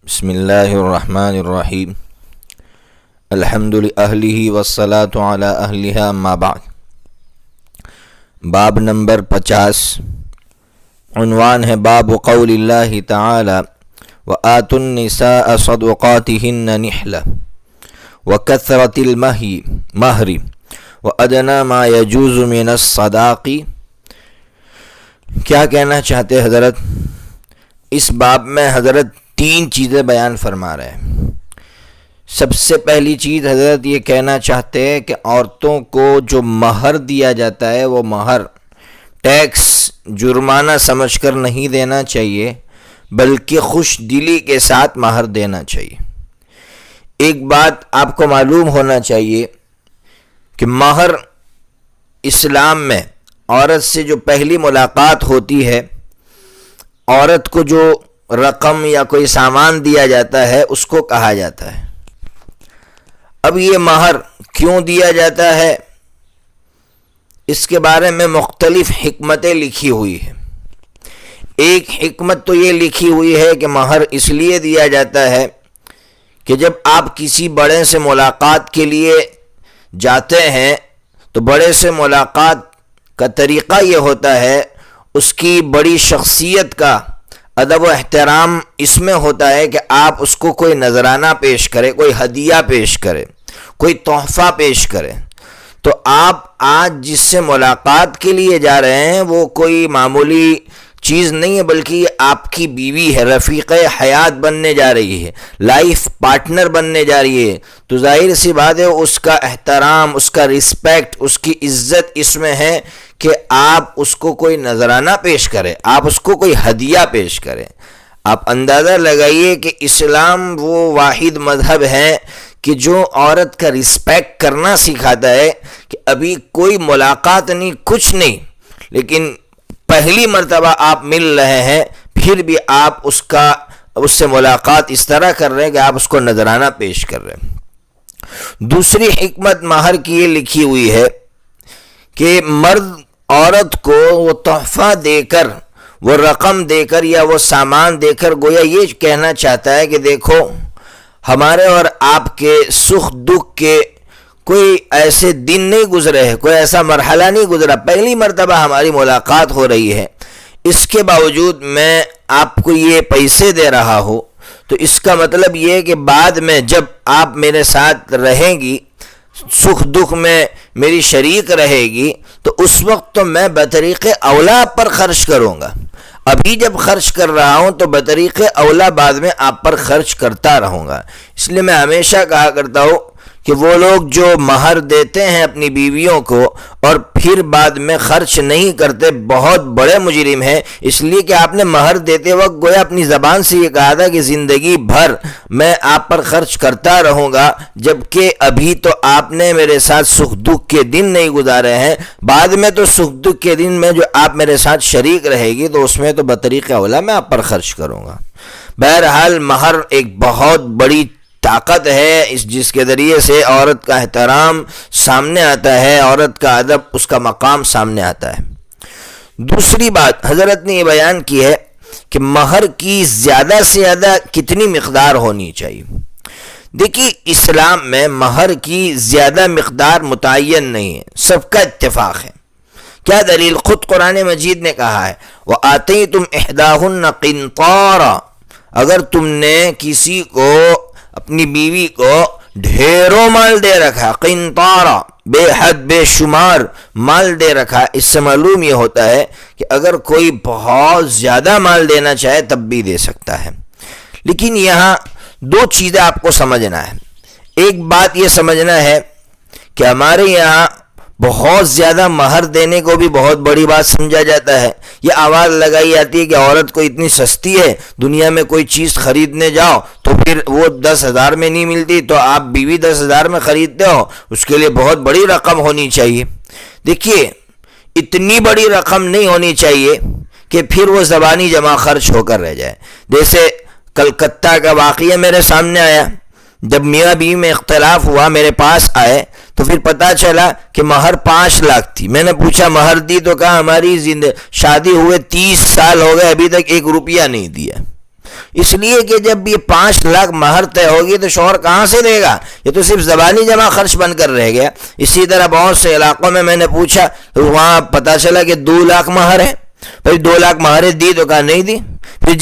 بسم اللہ الرحمن الرحیم الحمد للہ والصلاة علی اہلہا اما بعد۔ باب نمبر 50، عنوان ہے باب قول اللہ تعالی وآتوا النساء صدقاتہن نحلہ وکثرۃ المہر وادنی ما یجوز من الصداق۔ کیا کہنا چاہتے حضرت؟ اس باب میں حضرت 3 چیزیں بیان فرما رہے ہیں۔ سب سے پہلی چیز حضرت یہ کہنا چاہتے ہیں کہ عورتوں کو جو مہر دیا جاتا ہے وہ مہر ٹیکس جرمانہ سمجھ کر نہیں دینا چاہیے، بلکہ خوش دلی کے ساتھ مہر دینا چاہیے۔ ایک بات آپ کو معلوم ہونا چاہیے کہ مہر اسلام میں عورت سے جو پہلی ملاقات ہوتی ہے، عورت کو جو رقم یا کوئی سامان دیا جاتا ہے اس کو کہا جاتا ہے۔ اب یہ مہر کیوں دیا جاتا ہے، اس کے بارے میں مختلف حکمتیں لکھی ہوئی ہیں۔ ایک حکمت تو یہ لکھی ہوئی ہے کہ مہر اس لیے دیا جاتا ہے کہ جب آپ کسی بڑے سے ملاقات کے لیے جاتے ہیں تو بڑے سے ملاقات کا طریقہ یہ ہوتا ہے، اس کی بڑی شخصیت کا ادب و احترام اس میں ہوتا ہے کہ آپ اس کو کوئی نذرانہ پیش کریں، کوئی ہدیہ پیش کریں، کوئی تحفہ پیش کریں۔ تو آپ آج جس سے ملاقات کے لیے جا رہے ہیں وہ کوئی معمولی چیز نہیں ہے، بلکہ یہ آپ کی بیوی ہے، رفیق حیات بننے جا رہی ہے، لائف پارٹنر بننے جا رہی ہے۔ تو ظاہر سی بات ہے اس کا احترام، اس کا رسپیکٹ، اس کی عزت اس میں ہے کہ آپ اس کو کوئی نذرانہ پیش کریں، آپ اس کو کوئی ہدیہ پیش کریں۔ آپ اندازہ لگائیے کہ اسلام وہ واحد مذہب ہے کہ جو عورت کا رسپیکٹ کرنا سکھاتا ہے کہ ابھی کوئی ملاقات نہیں، کچھ نہیں، لیکن پہلی مرتبہ آپ مل رہے ہیں، پھر بھی آپ اس سے ملاقات اس طرح کر رہے ہیں کہ آپ اس کو نذرانہ پیش کر رہے ہیں۔ دوسری حکمت مہر کی یہ لکھی ہوئی ہے کہ مرد عورت کو وہ تحفہ دے کر، وہ رقم دے کر یا وہ سامان دے کر گویا یہ کہنا چاہتا ہے کہ دیکھو ہمارے اور آپ کے سکھ دکھ کے کوئی ایسے دن نہیں گزرے ہیں، کوئی ایسا مرحلہ نہیں گزرا، پہلی مرتبہ ہماری ملاقات ہو رہی ہے، اس کے باوجود میں آپ کو یہ پیسے دے رہا ہوں، تو اس کا مطلب یہ ہے کہ بعد میں جب آپ میرے ساتھ رہیں گی، سکھ دکھ میں میری شریک رہے گی، تو اس وقت تو میں بطریق اولا پر خرچ کروں گا۔ ابھی جب خرچ کر رہا ہوں تو بطریق اولا بعد میں آپ پر خرچ کرتا رہوں گا۔ اس لیے میں ہمیشہ کہا کرتا ہوں کہ وہ لوگ جو مہر دیتے ہیں اپنی بیویوں کو اور پھر بعد میں خرچ نہیں کرتے، بہت بڑے مجرم ہیں، اس لیے کہ آپ نے مہر دیتے وقت گویا اپنی زبان سے یہ کہا تھا کہ زندگی بھر میں آپ پر خرچ کرتا رہوں گا، جبکہ ابھی تو آپ نے میرے ساتھ سکھ دکھ کے دن نہیں گزارے ہیں، بعد میں تو سکھ دکھ کے دن میں جو آپ میرے ساتھ شریک رہے گی تو اس میں تو بطریق اولا میں آپ پر خرچ کروں گا۔ بہرحال مہر ایک بہت بڑی طاقت ہے جس کے ذریعے سے عورت کا احترام سامنے آتا ہے، عورت کا ادب، اس کا مقام سامنے آتا ہے۔ دوسری بات حضرت نے یہ بیان کی ہے کہ مہر کی زیادہ سے زیادہ کتنی مقدار ہونی چاہیے۔ دیکھیے اسلام میں مہر کی زیادہ مقدار متعین نہیں ہے، سب کا اتفاق ہے۔ کیا دلیل؟ خود قرآن مجید نے کہا ہے وَآتَيْتُمْ إِحْدَاهُنَّ قِنْطَارًا، اگر تم نے کسی کو، اپنی بیوی کو ڈھیروں مال دے رکھا، قنطارا بے حد بے شمار مال دے رکھا، اس سے معلوم یہ ہوتا ہے کہ اگر کوئی بہت زیادہ مال دینا چاہے تب بھی دے سکتا ہے۔ لیکن یہاں 2 چیزیں آپ کو سمجھنا ہے۔ ایک بات یہ سمجھنا ہے کہ ہمارے یہاں بہت زیادہ مہر دینے کو بھی بہت بڑی بات سمجھا جاتا ہے۔ یہ آواز لگائی جاتی ہے کہ عورت کو اتنی سستی ہے، دنیا میں کوئی چیز خریدنے جاؤ تو پھر وہ 10,000 میں نہیں ملتی، تو آپ بیوی 10,000 میں خریدتے ہو، اس کے لیے بہت بڑی رقم ہونی چاہیے۔ دیکھیے اتنی بڑی رقم نہیں ہونی چاہیے کہ پھر وہ زبانی جمع خرچ ہو کر رہ جائے۔ جیسے کلکتہ کا واقعہ میرے سامنے آیا، جب میاں بیوی میں اختلاف ہوا، میرے پاس آئے تو پھر پتا چلا کہ مہر 5 لاکھ تھی۔ میں نے پوچھا مہر دی؟ تو کہا ہماری شادی ہوئے 30 سال ہو گئے، ابھی تک 1 روپیہ نہیں دیا۔ اس لیے کہ جب یہ 5 لاکھ مہر طے ہوگی تو شوہر کہاں سے دے گا؟ یہ تو صرف زبانی جمع خرچ بن کر رہ گیا۔ اسی طرح بہت سے علاقوں میں نے پوچھا تو وہاں پتہ چلا کہ 2 لاکھ مہر ہے۔ بھائی 2 لاکھ مہریں دی تو کہا نہیں دی۔ پھر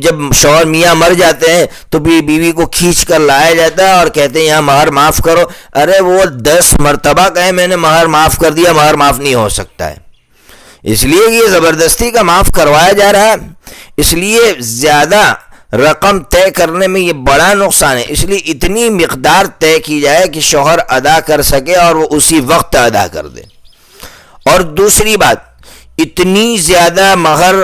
جب شوہر میاں مر جاتے ہیں تو بیوی کو کھینچ کر لایا جاتا ہے اور کہتے ہیں یہاں مہر معاف کرو۔ ارے وہ 10 مرتبہ کہے میں نے مہر معاف کر دیا، مہر معاف نہیں ہو سکتا ہے، اس لیے یہ زبردستی کا معاف کروایا جا رہا ہے۔ اس لیے زیادہ رقم طے کرنے میں یہ بڑا نقصان ہے، اس لیے اتنی مقدار طے کی جائے کہ شوہر ادا کر سکے اور وہ اسی وقت ادا کر دے۔ اور دوسری بات، اتنی زیادہ مہر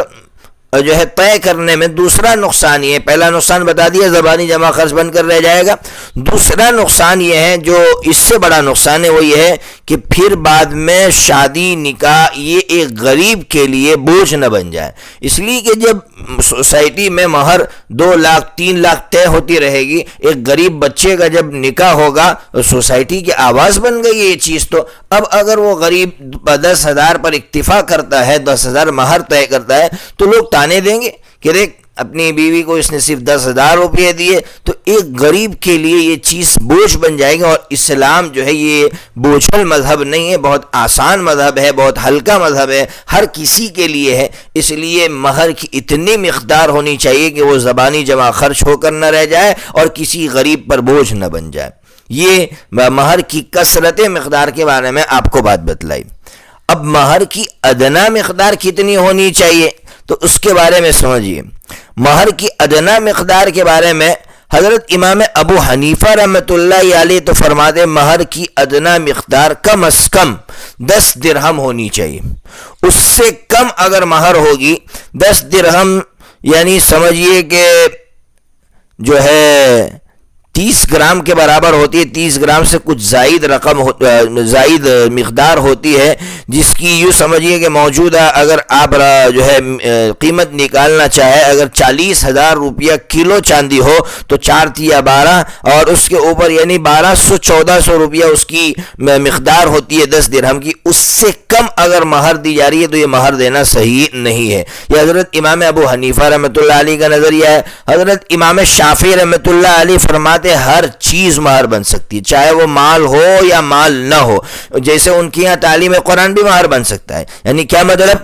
جو ہے طے کرنے میں دوسرا نقصان یہ ہے، پہلا نقصان بتا دیا زبانی جمع خرچ بن کر رہ جائے گا، دوسرا نقصان یہ ہے جو اس سے بڑا نقصان ہے وہ یہ ہے کہ پھر بعد میں شادی نکاح یہ ایک غریب کے لیے بوجھ نہ بن جائے۔ اس لیے کہ جب سوسائٹی میں مہر 2 لاکھ 3 لاکھ طے ہوتی رہے گی، ایک غریب بچے کا جب نکاح ہوگا تو سوسائٹی کی آواز بن گئی ہے یہ چیز۔ تو اب اگر وہ غریب 10,000 پر اکتفا کرتا ہے، 10,000 مہر طے کرتا ہے تو لوگ تانے دیں گے کہ دیکھ اپنی بیوی کو اس نے صرف 10,000 روپے دیے۔ تو ایک غریب کے لیے یہ چیز بوجھ بن جائے گی، اور اسلام جو ہے یہ بوجھل مذہب نہیں ہے، بہت آسان مذہب ہے، بہت ہلکا مذہب ہے، ہر کسی کے لیے ہے۔ اس لیے مہر کی اتنی مقدار ہونی چاہیے کہ وہ زبانی جمع خرچ ہو کر نہ رہ جائے اور کسی غریب پر بوجھ نہ بن جائے۔ یہ مہر کی کثرت مقدار کے بارے میں آپ کو بات بتلائی۔ اب مہر کی ادنا مقدار کتنی ہونی چاہیے تو اس کے بارے میں سمجھیے۔ مہر کی ادنا مقدار کے بارے میں حضرت امام ابو حنیفہ رحمۃ اللہ علیہ تو فرماتے مہر کی ادنا مقدار کم از کم 10 درہم ہونی چاہیے۔ اس سے کم اگر مہر ہوگی 10 درہم یعنی سمجھیے کہ جو ہے 30 گرام کے برابر ہوتی ہے، 30 گرام سے کچھ زائد مقدار ہوتی ہے، جس کی یوں سمجھیے کہ موجودہ اگر آپ جو ہے قیمت نکالنا چاہے، اگر 40,000 روپیہ کلو چاندی ہو تو 4 تیا 12 اور اس کے اوپر یعنی 1200-1400 روپیہ اس کی مقدار ہوتی ہے 10 درہم کی۔ اس سے کم اگر مہر دی جا رہی ہے تو یہ مہر دینا صحیح نہیں ہے۔ یہ حضرت امام ابو حنیفہ رحمۃ اللہ علیہ کا نظریہ ہے۔ حضرت امام شافعی رحمۃ اللہ علیہ فرماتے ہر چیز مہر بن سکتی ہے، چاہے وہ مال ہو یا مال نہ ہو۔ جیسے ان کے یہاں تعلیم قرآن بھی مہر بن سکتا ہے۔ یعنی کیا مطلب؟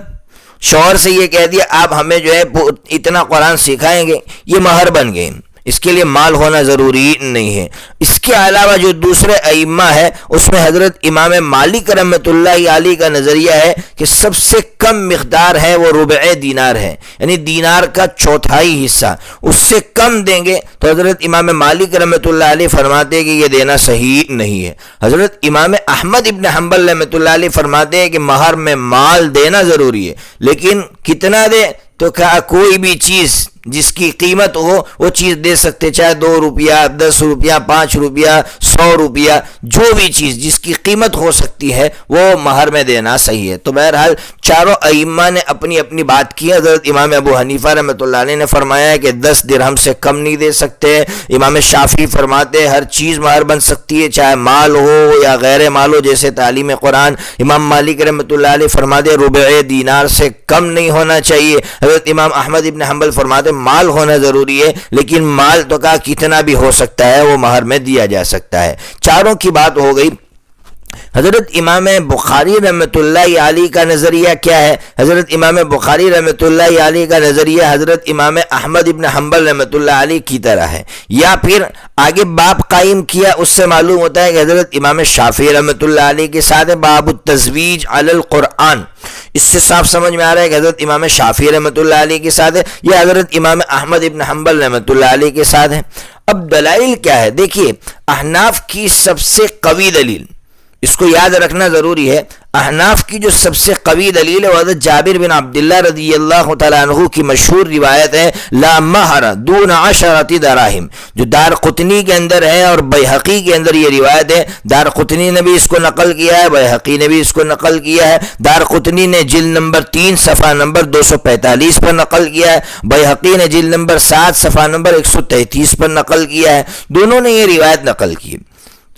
شوہر سے یہ کہہ دیا آپ ہمیں جو ہے اتنا قرآن سکھائیں گے، یہ مہر بن گئے، اس کے لیے مال ہونا ضروری نہیں ہے۔ اس کے علاوہ جو دوسرے ائمہ ہے اس میں حضرت امام مالک رحمۃ اللہ علیہ کا نظریہ ہے کہ سب سے کم مقدار ہے وہ ربع دینار ہے، یعنی دینار کا 1/4 حصہ، اس سے کم دیں گے تو حضرت امام مالک رحمۃ اللہ علیہ فرماتے ہیں کہ یہ دینا صحیح نہیں ہے۔ حضرت امام احمد ابن حنبل رحمۃ اللہ علیہ فرماتے ہیں کہ مہر میں مال دینا ضروری ہے، لیکن کتنا دے تو کہا کوئی بھی چیز جس کی قیمت ہو وہ چیز دے سکتے، چاہے 2 روپیہ 10 روپیہ 5 روپیہ 100 روپیہ، جو بھی چیز جس کی قیمت ہو سکتی ہے وہ مہر میں دینا صحیح ہے۔ تو بہرحال چاروں ائمہ نے اپنی اپنی بات کی۔ حضرت امام ابو حنیفہ رحمۃ اللہ علیہ نے فرمایا ہے کہ 10 درہم سے کم نہیں دے سکتے۔ امام شافعی فرماتے ہر چیز مہر بن سکتی ہے، چاہے مال ہو یا غیر مال ہو، جیسے تعلیم قرآن۔ امام مالک رحمۃ اللہ علیہ فرماتے ربع دینار سے کم نہیں ہونا چاہیے۔ حضرت امام احمد ابن حنبل فرماتے مال ہونا ضروری ہے، لیکن مال تو کا کتنا بھی ہو سکتا ہے وہ مہر میں دیا جا سکتا ہے۔ چاروں کی بات ہو گئی۔ حضرت امام بخاری رحمۃ اللہ علیہ کا نظریہ کیا ہے؟ حضرت امام بخاری رحمۃ اللہ علیہ کا نظریہ حضرت امام احمد ابن حنبل رحمۃ اللہ علیہ کی طرح ہے، یا پھر آگے باب قائم کیا اس سے معلوم ہوتا ہے کہ حضرت امام شافعی رحمۃ اللہ علیہ کے ساتھ باب التزویج علی القرآن۔ اس سے صاف سمجھ میں آ رہا ہے کہ حضرت امام شافعی رحمۃ اللہ علیہ کے ساتھ ہے یا حضرت امام احمد ابن حنبل رحمۃ اللہ علیہ کے ساتھ ہے۔ اب دلائل کیا ہے؟ دیکھیے احناف کی سب سے قوی دلیل، اس کو یاد رکھنا ضروری ہے، احناف کی جو سب سے قوی دلیل ہے وہ حضرت جابر بن عبداللہ رضی اللہ تعالیٰ عنہ کی مشہور روایت ہے لا مہر دون 10 دراہم، جو دار قطنی کے اندر ہے اور بیہقی کے اندر یہ روایت ہے۔ دار قطنی نے بھی اس کو نقل کیا ہے، بیہقی نے بھی اس کو نقل کیا ہے۔ دار قطنی نے جلد نمبر 3 صفحہ نمبر 245 پر نقل کیا ہے، بیہقی نے جلد نمبر 7 صفحہ نمبر 133 پر نقل کیا ہے۔ دونوں نے یہ روایت نقل کی۔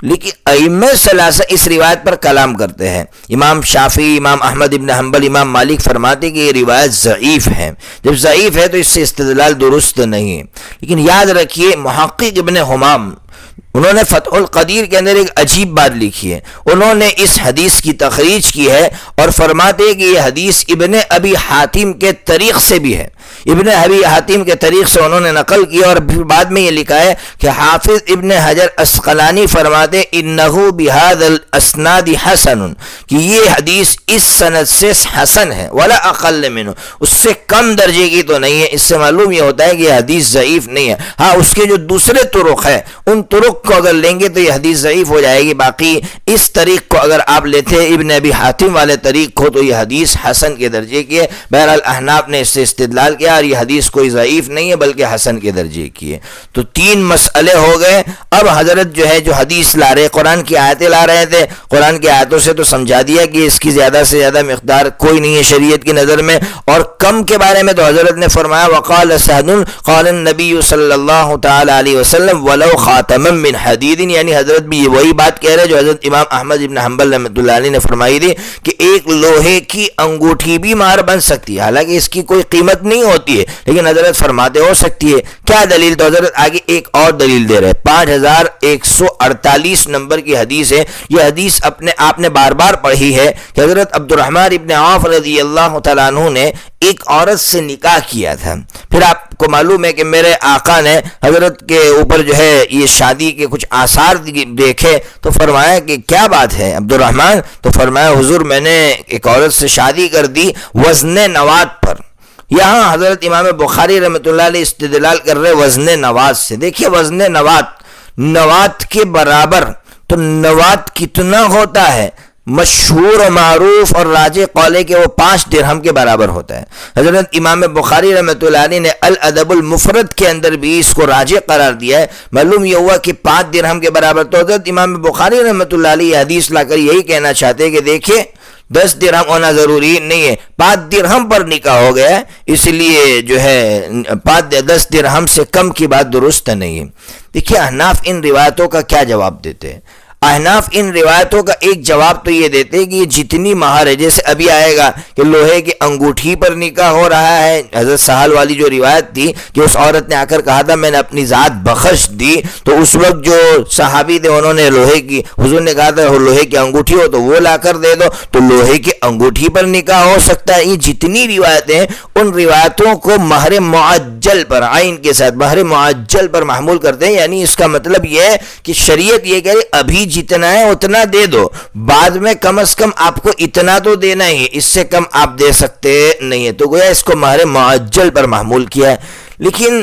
لیکن ائمہ ثلاثہ اس روایت پر کلام کرتے ہیں. امام شافعی، امام احمد ابن حنبل، امام مالک فرماتے کہ یہ روایت ضعیف ہے. جب ضعیف ہے تو اس سے استدلال درست نہیں ہے. لیکن یاد رکھیے محقق ابن حمام انہوں نے فتح القدیر کے اندر ایک عجیب بات لکھی ہے. انہوں نے اس حدیث کی تخریج کی ہے اور فرماتے ہیں کہ یہ حدیث ابن ابی حاتم کے طریق سے بھی ہے. ابن ابی حاتم کے طریق سے انہوں نے نقل کی اور پھر بعد میں یہ لکھا ہے کہ حافظ ابن حجر عسقلانی فرماتے انہو بہذا الاسناد حسن، کہ یہ حدیث اس سند سے حسن ہے، ولا اقل منہ، اس سے کم درجے کی تو نہیں ہے. اس سے معلوم یہ ہوتا ہے کہ یہ حدیث ضعیف نہیں ہے. ہاں اس کے جو دوسرے طرق ہے ان طرق کو اگر لیں گے تو یہ حدیث ضعیف ہو جائے گی. باقی اس طریق کو اگر آپ لیتے ہیں ابن ابی حاتم والے طریق کو تو یہ حدیث حسن کے درجے کی ہے. بہرحال احناف نے اس سے استدلال کیا اور یہ حدیث کوئی ضعیف نہیں ہے بلکہ حسن کے درجے کی ہے. تو تین مسئلے ہو گئے. اب حضرت جو ہے جو حدیث لا رہے، قرآن کی آیتیں لا رہے تھے، قرآن کی آیتوں سے تو سمجھا دیا کہ اس کی زیادہ سے زیادہ مقدار کوئی نہیں ہے شریعت کی نظر میں. اور کم کے بارے میں تو حضرت نے فرمایا وقال سعد قال النبی صلی اللہ تعالی علیہ وسلم ولو خاتما من حدید، یعنی حضرت بھی وہی بات کہہ رہے جو حضرت امام احمد ابن حنبل رحمۃ اللہ علیہ نے فرمائی تھی کہ ایک لوہے کی انگوٹھی بھی مہر بن سکتی ہے، حالانکہ اس کی کوئی قیمت نہیں ہوتی ہے لیکن حضرت فرماتے ہو سکتی ہے. کیا دلیل؟ تو حضرت آگے ایک اور دلیل دے رہے. 5148 نمبر کی حدیث ہے. یہ حدیث اپنے آپ نے بار بار پڑھی ہے کہ حضرت عبد الرحمن ابن عوف رضی اللہ تعالیٰ عنہ نے ایک عورت سے نکاح کیا تھا. پھر آپ کو معلوم ہے کہ میرے آقا نے حضرت کے اوپر جو ہے یہ شادی کے کچھ آثار دیکھے تو فرمایا کہ کیا بات ہے عبد الرحمن؟ تو فرمایا حضور میں نے ایک عورت سے شادی کر دی وزن نوات پر. یہاں حضرت امام بخاری رحمۃ اللہ علیہ استدلال کر رہے وزن نوات سے. دیکھیے وزن نوات کے برابر، تو نوات کتنا ہوتا ہے؟ مشہور و معروف اور راجح قول ہے کہ وہ 5 درہم کے برابر ہوتا ہے. حضرت امام بخاری رحمۃ اللہ علیہ نے الادب المفرد کے اندر بھی اس کو راجح قرار دیا ہے. معلوم یہ ہوا کہ 5 درہم کے برابر. تو حضرت امام بخاری رحمۃ اللہ علیہ حدیث لا کر یہی کہنا چاہتے ہیں کہ دیکھیے 10 درہم ہونا ضروری نہیں ہے، 5 درہم پر نکاح ہو گیا، اس لیے جو ہے 10 درہم سے کم کی بات درست نہیں ہے. دیکھیے احناف ان روایتوں کا کیا جواب دیتے ہیں. احناف ان روایتوں کا ایک جواب تو یہ دیتے ہیں کہ یہ جتنی مہر ہے، جیسے ابھی آئے گا کہ لوہے کی انگوٹھی پر نکاح ہو رہا ہے. حضرت سہل والی جو روایت تھی کہ اس عورت نے آ کر کہا تھا میں نے اپنی ذات بخش دی، تو اس وقت جو صحابی تھے انہوں نے لوہے کی، حضور نے کہا تھا لوہے کی انگوٹھی ہو تو وہ لا کر دے دو، تو لوہے کی انگوٹھی پر نکاح ہو سکتا ہے. یہ جتنی روایتیں ہیں ان روایتوں کو مہر معجل پر، عین کے ساتھ مہر معجل پر محمول کرتے ہیں. یعنی اس کا مطلب یہ ہے کہ شریعت یہ کہے ابھی جتنا ہے اتنا دے دو، بعد میں کم از کم آپ کو اتنا تو دینا ہی، اس سے کم آپ دے سکتے نہیں ہے. تو گویا اس کو مہر معجل پر محمول کیا ہے. لیکن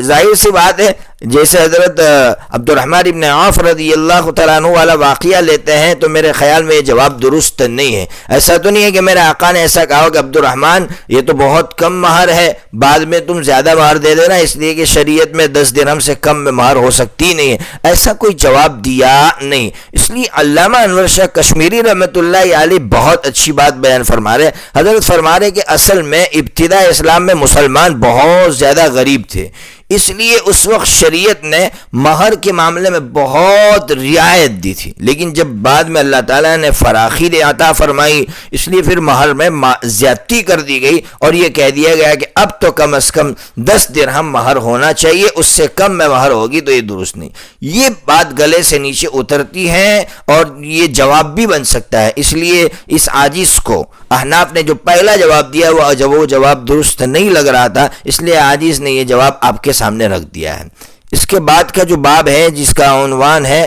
ظاہر سی بات ہے جیسے حضرت عبد الرحمن ابن عوف رضی اللہ تعالیٰ عنہ والا واقعہ لیتے ہیں تو میرے خیال میں یہ جواب درست نہیں ہے. ایسا تو نہیں ہے کہ میرے آقا نے ایسا کہا کہ عبد الرحمن یہ تو بہت کم مہر ہے، بعد میں تم زیادہ مہر دے دینا، اس لیے کہ شریعت میں 10 درہم سے کم میں مہر ہو سکتی نہیں ہے. ایسا کوئی جواب دیا نہیں. اس لیے علامہ انور شاہ کشمیری رحمۃ اللہ علیہ بہت اچھی بات بیان فرما رہے. حضرت فرما رہے کہ اصل میں ابتدا اسلام میں مسلمان بہت زیادہ غریب تھے، اس لیے اس وقت شریعت نے مہر کے معاملے میں بہت رعایت دی تھی. لیکن جب بعد میں اللہ تعالیٰ نے فراخی عطا فرمائی اس لیے پھر مہر میں زیادتی کر دی گئی اور یہ کہہ دیا گیا کہ اب تو کم از کم 10 درہم مہر ہونا چاہیے، اس سے کم میں مہر ہوگی تو یہ درست نہیں. یہ بات گلے سے نیچے اترتی ہے اور یہ جواب بھی بن سکتا ہے. اس لیے اس عاجز کو احناف نے جو پہلا جواب دیا وہ جواب درست نہیں لگ رہا تھا، اس لیے عاجز نے یہ جواب آپ کے سامنے رکھ دیا ہے. اس کے بعد کا جو باب ہے جس کا عنوان ہے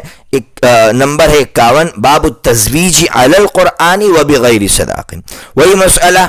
نمبر ہے 51، باب التزویج علی القرآن و بغیر صداق. وہی مسئلہ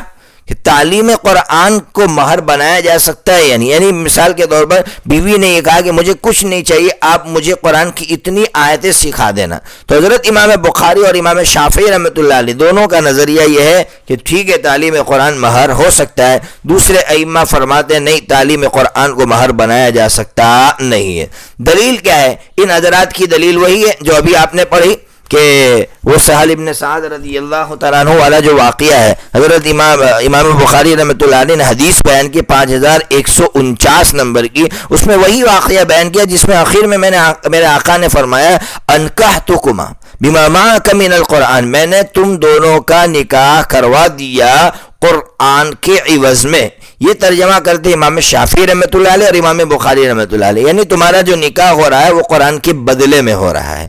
کہ تعلیم قرآن کو مہر بنایا جا سکتا ہے یعنی مثال کے طور پر بیوی نے یہ کہا کہ مجھے کچھ نہیں چاہیے، آپ مجھے قرآن کی اتنی آیتیں سکھا دینا. تو حضرت امام بخاری اور امام شافعی رحمۃ اللہ علیہ دونوں کا نظریہ یہ ہے کہ ٹھیک ہے تعلیم قرآن مہر ہو سکتا ہے. دوسرے ائمہ فرماتے ہیں نہیں، تعلیم قرآن کو مہر بنایا جا سکتا نہیں ہے. دلیل کیا ہے؟ ان حضرات کی دلیل وہی ہے جو ابھی آپ نے پڑھی. کہ وہ سہل ابن سعد رضی اللہ تعالیٰ عنہ والا جو واقعہ ہے، حضرت امام بخاری رحمۃ اللہ علیہ نے حدیث بیان کی 5149 نمبر کی، اس میں وہی واقعہ بیان کیا جس میں آخر میں میرے آقا نے فرمایا انکحتکما بما معک من القرآن، میں نے تم دونوں کا نکاح کروا دیا قرآن کے عوض میں۔ یہ ترجمہ کرتے امام شافعی رحمۃ اللہ علیہ اور امام بخاری رحمۃ اللہ علیہ، یعنی تمہارا جو نکاح ہو رہا ہے وہ قرآن کے بدلے میں ہو رہا ہے۔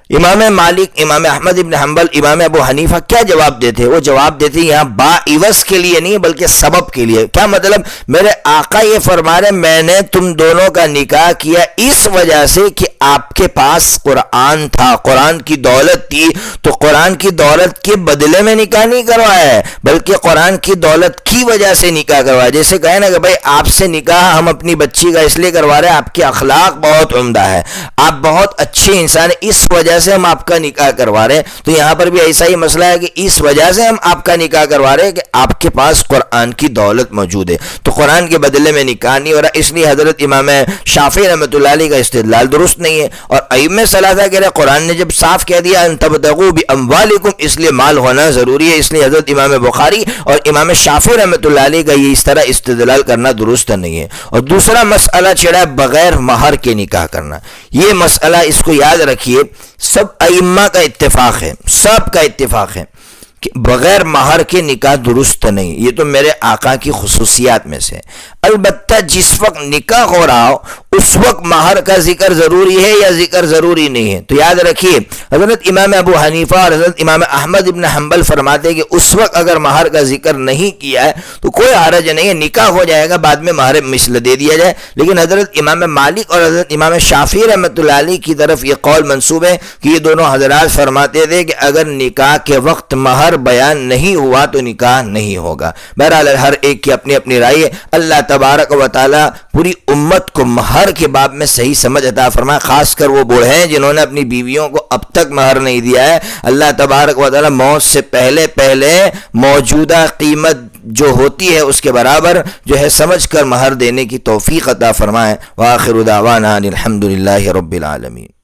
امام مالک، امام احمد ابن حنبل، امام ابو حنیفہ کیا جواب دیتے؟ وہ جواب دیتے یہاں با عوض کے لیے نہیں بلکہ سبب کے لیے۔ کیا مطلب؟ میرے آقا یہ فرما رہے میں نے تم دونوں کا نکاح کیا اس وجہ سے کہ آپ کے پاس قرآن تھا، قرآن کی دولت تھی، تو قرآن کی دولت کے بدلے میں نکاح نہیں کروایا ہے بلکہ قرآن کی دولت کی وجہ سے نکاح کروایا۔ جیسے کہیں نا کہ بھائی آپ سے نکاح ہم اپنی بچی کا اس لیے کروا رہے ہیں، آپ کے اخلاق بہت عمدہ ہے، آپ بہت اچھے انسان ہیں، اس وجہ سے ہم آپ کا نکاح کروا رہے ہیں۔ تو یہاں پر بھی ایسا ہی مسئلہ ہے کہ اس وجہ سے ہم آپ کا نکاح کروا رہے ہیں کہ آپ کے پاس قرآن کی دولت موجود ہے، تو قرآن کے بدلے میں نکاح نہیں ہو رہا۔ اس لیے حضرت امام شافعی رحمۃ اللہ علیہ کا استدلال درست نہیں ہے، اور ائمہ ثلاثہ کہہ رہے قرآن نے جب صاف کہہ دیا ان تبتغوا باموالکم، اس لیے مال ہونا ضروری ہے، اس لیے حضرت امام بخاری اور امام شافعی رحمۃ اللہ علیہ کا یہ اس طرح استدلال کرنا درست نہیں ہے۔ اور دوسرا مسئلہ چھڑا بغیر مہر کے نکاح کرنا، یہ مسئلہ اس کو یاد رکھیے، سب ائمہ کا اتفاق ہے، سب کا اتفاق ہے کہ بغیر مہر کے نکاح درست نہیں، یہ تو میرے آقا کی خصوصیات میں سے۔ البتہ جس وقت نکاح ہو رہا ہو اس وقت مہر کا ذکر ضروری ہے یا ذکر ضروری نہیں ہے؟ تو یاد رکھیے حضرت امام ابو حنیفہ اور حضرت امام احمد ابن حنبل فرماتے ہیں کہ اس وقت اگر مہر کا ذکر نہیں کیا ہے تو کوئی حرج نہیں ہے، نکاح ہو جائے گا، بعد میں مہر مثل دے دیا جائے۔ لیکن حضرت امام مالک اور حضرت امام شافعی رحمۃ اللہ علیہ کی طرف یہ قول منسوب ہے کہ یہ دونوں حضرات فرماتے تھے کہ اگر نکاح کے وقت مہر بیان نہیں ہوا تو نکاح نہیں ہوگا۔ بہرحال ہر ایک کی اپنی اپنی رائے ہے۔ اللہ تبارک و تعالی پوری امت کو مہر کے باب میں صحیح سمجھ عطا فرمائے، خاص کر وہ بوڑھے ہیں جنہوں نے اپنی بیویوں کو اب تک مہر نہیں دیا ہے۔ اللہ تبارک و تعالی موت سے پہلے موجودہ قیمت جو ہوتی ہے اس کے برابر جو ہے سمجھ کر مہر دینے کی توفیق عطا فرمائے۔ وآخر دعوانا الحمدللہ رب العالمین۔